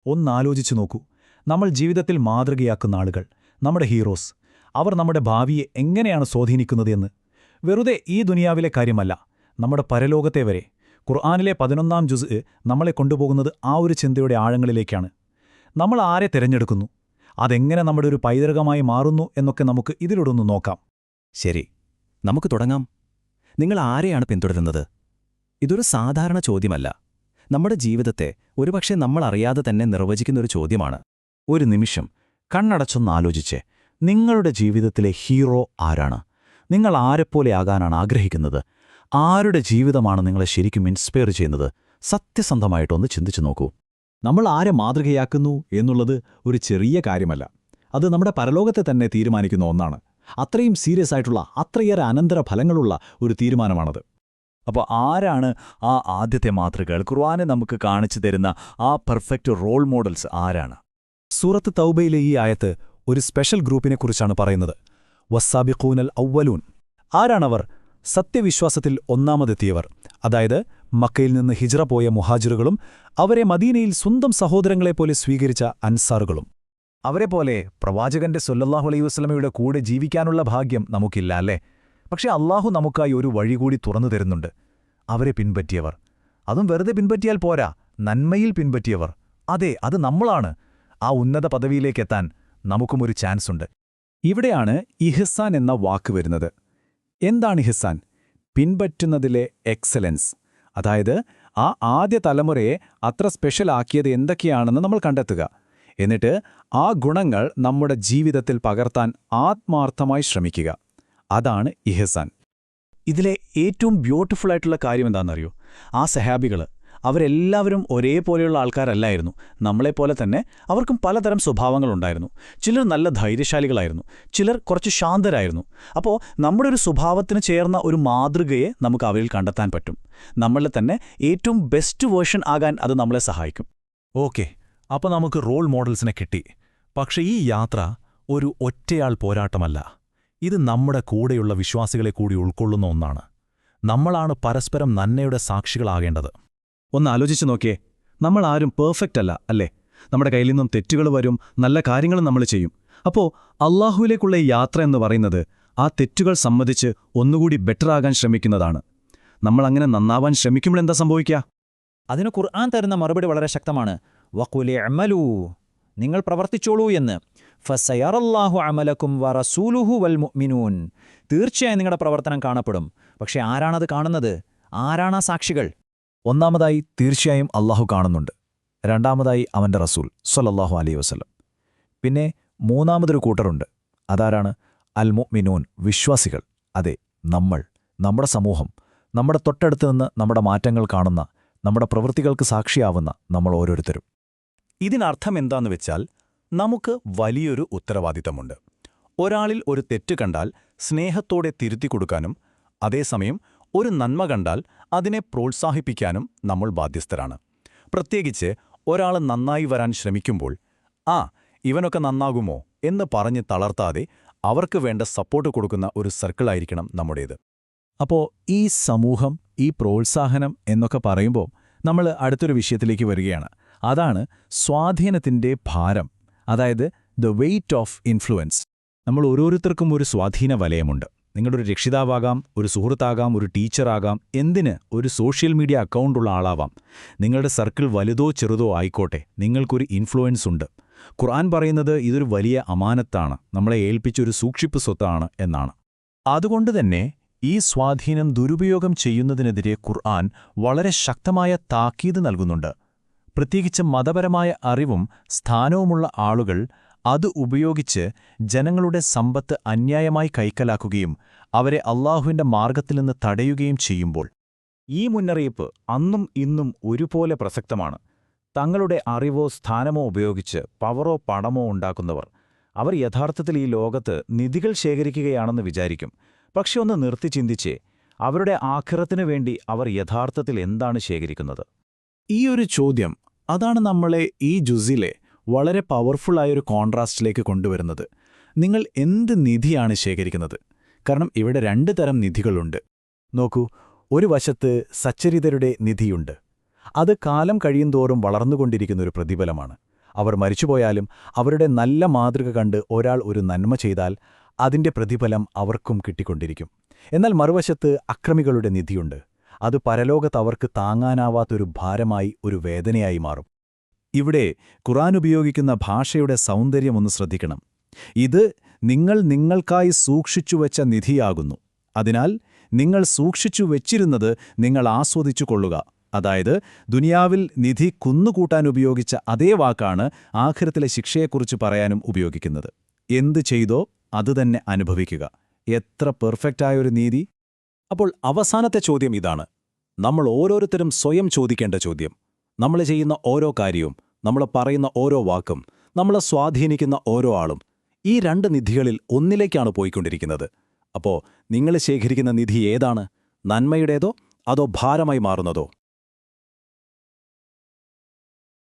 ഒന്നാലോചിച്ചു നോക്കൂ, നമ്മൾ ജീവിതത്തിൽ മാതൃകയാക്കുന്ന ആളുകൾ, നമ്മുടെ ഹീറോസ്, അവർ നമ്മുടെ ഭാവിയെ എങ്ങനെയാണ് സ്വാധീനിക്കുന്നത് എന്ന്. വെറുതെ ഈ ദുനിയാവിലെ കാര്യമല്ല, നമ്മുടെ പരലോകത്തെ വരെ. ഖുർആനിലെ 11-ാം ജുസ് നമ്മളെ കൊണ്ടുപോകുന്നത് ആ ഒരു ചിന്തയുടെ ആഴങ്ങളിലേക്കാണ്. നമ്മൾ ആരെ തിരഞ്ഞെടുക്കുന്നു, അതെങ്ങനെ നമ്മുടെ ഒരു പൈതൃകമായി മാറുന്നു എന്നൊക്കെ നമുക്ക് ഇതിലൂടൊന്ന് നോക്കാം. ശരി, നമുക്ക് തുടങ്ങാം. നിങ്ങൾ ആരെയാണ് പിന്തുടരുന്നത്? ഇതൊരു സാധാരണ ചോദ്യമല്ല. നമ്മുടെ ജീവിതത്തെ ഒരുപക്ഷെ നമ്മൾ അറിയാതെ തന്നെ നിർവചിക്കുന്നൊരു ചോദ്യമാണ്. ഒരു നിമിഷം കണ്ണടച്ചൊന്നാലോചിച്ചേ, നിങ്ങളുടെ ജീവിതത്തിലെ ഹീറോ ആരാണ്? നിങ്ങൾ ആരെപ്പോലെയാകാനാണ് ആഗ്രഹിക്കുന്നത്? ആരുടെ ജീവിതമാണ് നിങ്ങളെ ശരിക്കും ഇൻസ്പയർ ചെയ്യുന്നത്? സത്യസന്ധമായിട്ടൊന്ന് ചിന്തിച്ചു നോക്കൂ. നമ്മൾ ആരെ മാതൃകയാക്കുന്നു എന്നുള്ളത് ഒരു ചെറിയ കാര്യമല്ല. അത് നമ്മുടെ പരലോകത്തെ തന്നെ തീരുമാനിക്കുന്ന ഒന്നാണ്. അത്രയും സീരിയസ് ആയിട്ടുള്ള, അത്രയേറെ അനന്തരഫലങ്ങളുള്ള ഒരു തീരുമാനമാണത്. അപ്പോൾ ആരാണ് ആ ആദ്യത്തെ മാതൃകകൾ? ഖുർആന് നമുക്ക് കാണിച്ചു തരുന്ന ആ പെർഫെക്റ്റ് റോൾ മോഡൽസ് ആരാണ്? സൂറത്ത് തൗബയിലെ ഈ ആയത്ത് ഒരു സ്പെഷ്യൽ ഗ്രൂപ്പിനെക്കുറിച്ചാണ് പറയുന്നത്. വസ്സാബിഖൂനൽ അവ്വലൂൻ. ആരാണവർ? സത്യവിശ്വാസത്തിൽ ഒന്നാമതെത്തിയവർ, അതായത് മക്കയിൽ നിന്ന് ഹിജ്റ പോയ മുഹാജിറുകളും അവരെ മദീനയിൽ സ്വന്തം സഹോദരങ്ങളെപ്പോലെ സ്വീകരിച്ച അൻസാറുകളും. അവരെപ്പോലെ പ്രവാചകന്റെ സല്ലല്ലാഹു അലൈഹി വസല്ലമയുടെ കൂടെ ജീവിക്കാനുള്ള ഭാഗ്യം നമുക്കില്ല, അല്ലേ? പക്ഷെ അല്ലാഹു നമുക്കായി ഒരു വഴി കൂടി തുറന്നു തരുന്നുണ്ട്. അവരെ പിൻപറ്റിയവർ, അതും വെറുതെ പിൻപറ്റിയാൽ പോരാ, നന്മയിൽ പിൻപറ്റിയവർ. അതെ, അത് നമ്മളാണ്. ആ ഉന്നത പദവിയിലേക്കെത്താൻ നമുക്കും ഒരു ചാൻസുണ്ട്. ഇവിടെയാണ് ഇഹ്സാൻ എന്ന വാക്ക് വരുന്നത്. എന്താണ് ഇഹ്സാൻ? പിൻപറ്റുന്നതിലെ എക്സലൻസ്. അതായത് ആ ആദ്യ തലമുറയെ അത്ര സ്പെഷ്യലാക്കിയത് എന്തൊക്കെയാണെന്ന് നമ്മൾ കണ്ടെത്തുക. എന്നിട്ട് ആ ഗുണങ്ങൾ നമ്മുടെ ജീവിതത്തിൽ പകർത്താൻ ആത്മാർത്ഥമായി ശ്രമിക്കുക. അതാണ് ഇഹ്സാൻ. ഇതിലെ ഏറ്റവും ബ്യൂട്ടിഫുള്ളായിട്ടുള്ള കാര്യം എന്താണെന്നറിയോ? ആ സഹാബികൾ, അവരെല്ലാവരും ഒരേപോലെയുള്ള ആൾക്കാരല്ലായിരുന്നു. നമ്മളെപ്പോലെ തന്നെ അവർക്കും പലതരം സ്വഭാവങ്ങളുണ്ടായിരുന്നു. ചിലർ നല്ല ധൈര്യശാലികളായിരുന്നു, ചിലർ കുറച്ച് ശാന്തരായിരുന്നു. അപ്പോൾ നമ്മുടെ ഒരു സ്വഭാവത്തിന് ചേർന്ന ഒരു മാതൃകയെ നമുക്ക് അവരിൽ കണ്ടെത്താൻ പറ്റും. നമ്മളിൽ തന്നെ ഏറ്റവും ബെസ്റ്റ് വേർഷൻ ആകാൻ അത് നമ്മളെ സഹായിക്കും. ഓക്കെ, അപ്പോൾ നമുക്ക് റോൾ മോഡൽസിനെ കിട്ടി. പക്ഷേ ഈ യാത്ര ഒരു ഒറ്റയാൾ പോരാട്ടമല്ല. ഇത് നമ്മുടെ കൂടെയുള്ള വിശ്വാസികളെ കൂടി ഉൾക്കൊള്ളുന്ന ഒന്നാണ്. നമ്മളാണ് പരസ്പരം നന്മയുടെ സാക്ഷികളാകേണ്ടത്. ഒന്ന് ആലോചിച്ചു നോക്കിയേ, നമ്മൾ ആരും പെർഫെക്റ്റ് അല്ല, അല്ലേ? നമ്മുടെ കയ്യിൽ നിന്നും തെറ്റുകൾ വരും, നല്ല കാര്യങ്ങളും നമ്മൾ ചെയ്യും. അപ്പോൾ അല്ലാഹുവിലേക്കുള്ള ഈ യാത്ര എന്ന് പറയുന്നത് ആ തെറ്റുകൾ സമ്മതിച്ച് ഒന്നുകൂടി ബെറ്ററാകാൻ ശ്രമിക്കുന്നതാണ്. നമ്മളങ്ങനെ നന്നാവാൻ ശ്രമിക്കുമ്പോഴെന്താ സംഭവിക്കുക? അതിന് ഖുർആൻ തരുന്ന മറുപടി വളരെ ശക്തമാണ്. വഖുലി അമലൂ, നിങ്ങൾ പ്രവർത്തിച്ചോളൂ എന്ന്. ഫസയറല്ലാഹു അമലക്കും വറസൂലുഹു വൽ മുഅ്മിനൂൻ, തീർച്ചയായും നിങ്ങളുടെ പ്രവർത്തനം കാണപ്പെടും. പക്ഷെ ആരാണത് കാണുന്നത്? ആരാണ് ആ സാക്ഷികൾ? ഒന്നാമതായി തീർച്ചയായും അല്ലാഹു കാണുന്നുണ്ട്. രണ്ടാമതായി അവന്റെ റസൂൽ സ്വല്ലല്ലാഹു അലൈഹി വസല്ലം. പിന്നെ മൂന്നാമതൊരു കൂട്ടരുണ്ട്. അതാരാണ്? അൽ മുഅ്മിനൂൻ, വിശ്വാസികൾ. അതെ, നമ്മൾ, നമ്മുടെ സമൂഹം, നമ്മുടെ തൊട്ടടുത്ത് നിന്ന് നമ്മുടെ മാറ്റങ്ങൾ കാണുന്ന, നമ്മുടെ പ്രവൃത്തികൾക്ക് സാക്ഷിയാവുന്ന നമ്മൾ ഓരോരുത്തരും. ഇതിനർത്ഥം എന്താന്ന് വെച്ചാൽ, നമുക്ക് വലിയൊരു ഉത്തരവാദിത്തമുണ്ട്. ഒരാളിൽ ഒരു തെറ്റ് കണ്ടാൽ സ്നേഹത്തോടെ തിരുത്തി കൊടുക്കാനും, അതേസമയം ഒരു നന്മ കണ്ടാൽ അതിനെ പ്രോത്സാഹിപ്പിക്കാനും നമ്മൾ ബാധ്യസ്ഥരാണ്. പ്രത്യേകിച്ച് ഒരാൾ നന്നായി വരാൻ ശ്രമിക്കുമ്പോൾ, ഇവനൊക്കെ നന്നാകുമോ എന്ന് പറഞ്ഞ് തളർത്താതെ അവർക്ക് വേണ്ട സപ്പോർട്ട് കൊടുക്കുന്ന ഒരു സർക്കിളായിരിക്കണം നമ്മുടേത്. അപ്പോൾ ഈ സമൂഹം, ഈ പ്രോത്സാഹനം എന്നൊക്കെ പറയുമ്പോൾ നമ്മൾ അടുത്തൊരു വിഷയത്തിലേക്ക് വരികയാണ്. അതാണ് സ്വാധീനത്തിൻ്റെ ഭാരം, അതായത് ദ വെയ്റ്റ് ഓഫ് ഇൻഫ്ലുവൻസ്. നമ്മൾ ഓരോരുത്തർക്കും ഒരു സ്വാധീന വലയമുണ്ട്. നിങ്ങളൊരു രക്ഷിതാവാകാം, ഒരു സുഹൃത്താകാം, ഒരു ടീച്ചറാകാം, എന്തിന് ഒരു സോഷ്യൽ മീഡിയ അക്കൗണ്ടുള്ള ആളാവാം. നിങ്ങളുടെ സർക്കിൾ വലുതോ ചെറുതോ ആയിക്കോട്ടെ, നിങ്ങൾക്കൊരു ഇൻഫ്ലുവൻസ് ഉണ്ട്. ഖുർആൻ പറയുന്നത് ഇതൊരു വലിയ അമാനത്താണ്, നമ്മളെ ഏൽപ്പിച്ചൊരു സൂക്ഷിപ്പ് സ്വത്താണ് എന്നാണ്. അതുകൊണ്ടുതന്നെ ഈ സ്വാധീനം ദുരുപയോഗം ചെയ്യുന്നതിനെതിരെ ഖുർആൻ വളരെ ശക്തമായ താക്കീത് നൽകുന്നുണ്ട്. പ്രത്യേകിച്ച് മതപരമായ അറിവും സ്ഥാനവുമുള്ള ആളുകൾ അത് ഉപയോഗിച്ച് ജനങ്ങളുടെ സമ്പത്ത് അന്യായമായി കൈക്കലാക്കുകയും അവരെ അല്ലാഹുവിന്റെ മാർഗ്ഗത്തിൽ നിന്ന് തടയുകയും ചെയ്യുമ്പോൾ. ഈ മുന്നറിയിപ്പ് അന്നും ഇന്നും ഒരുപോലെ പ്രസക്തമാണ്. തങ്ങളുടെ അറിവോ സ്ഥാനമോ ഉപയോഗിച്ച് പവറോ പണമോ ഉണ്ടാക്കുന്നവർ, അവർ യഥാർത്ഥത്തിൽ ഈ ലോകത്ത് നിധികൾ ശേഖരിക്കുകയാണെന്ന് വിചാരിക്കും. പക്ഷെ ഒന്ന് നിർത്തി ചിന്തിച്ചേ, അവരുടെ ആഖിറത്തിനു വേണ്ടി അവർ യഥാർത്ഥത്തിൽ എന്താണ് ശേഖരിക്കുന്നത്? ഈ ഒരു ചോദ്യം, അതാണ് നമ്മളെ ഈ ജുസിലെ വളരെ പവർഫുള്ളായൊരു കോൺട്രാസ്റ്റിലേക്ക് കൊണ്ടുവരുന്നത്. നിങ്ങൾ എന്ത് നിധിയാണ് ശേഖരിക്കുന്നത്? കാരണം ഇവിടെ 2 തരം നിധികളുണ്ട്. നോക്കൂ, ഒരു വശത്ത് സച്ചരിതരുടെ നിധിയുണ്ട്. അത് കാലം കഴിയുന്തോറും വളർന്നുകൊണ്ടിരിക്കുന്നൊരു പ്രതിഫലമാണ്. അവർ മരിച്ചുപോയാലും അവരുടെ നല്ല മാതൃക കണ്ട് ഒരാൾ ഒരു നന്മ ചെയ്താൽ അതിന്റെ പ്രതിഫലം അവർക്കും കിട്ടിക്കൊണ്ടിരിക്കും. എന്നാൽ മറുവശത്ത് അക്രമികളുടെ നിധിയുണ്ട്. അത് പരലോകത്ത് അവർക്ക് താങ്ങാനാവാത്തൊരു ഭാരമായി, ഒരു വേദനയായി മാറും. ഇവിടെ ഖുർആൻ ഉപയോഗിക്കുന്ന ഭാഷയുടെ സൗന്ദര്യമൊന്ന് ശ്രദ്ധിക്കണം. ഇത് നിങ്ങൾ നിങ്ങൾക്കായി സൂക്ഷിച്ചുവെച്ച നിധിയാകുന്നു. അതിനാൽ നിങ്ങൾ സൂക്ഷിച്ചു വെച്ചിരുന്നത് നിങ്ങൾ ആസ്വദിച്ചു കൊള്ളുക. അതായത് ദുനിയാവിൽ നിധി കുന്നുകൂട്ടാൻ ഉപയോഗിച്ച അതേ വാക്കാണ് ആഖിറത്തിലെ ശിക്ഷയെക്കുറിച്ച് പറയാനും ഉപയോഗിക്കുന്നത്. എന്ത് ചെയ്തോ അതുതന്നെ അനുഭവിക്കുക. എത്ര പെർഫെക്റ്റായൊരു നീതി! അപ്പോൾ അവസാനത്തെ ചോദ്യം ഇതാണ്. നമ്മൾ ഓരോരുത്തരും സ്വയം ചോദിക്കേണ്ട ചോദ്യം. നമ്മൾ ചെയ്യുന്ന ഓരോ കാര്യവും, നമ്മൾ പറയുന്ന ഓരോ വാക്കും, നമ്മളെ സ്വാധീനിക്കുന്ന ഓരോ ആളും ഈ രണ്ട് നിധികളിൽ ഒന്നിലേക്കാണ് പോയിക്കൊണ്ടിരിക്കുന്നത്. അപ്പോൾ നിങ്ങൾ ശേഖരിക്കുന്ന നിധി ഏതാണ്? നന്മയുടേതോ അതോ ഭാരമായി മാറുന്നതോ?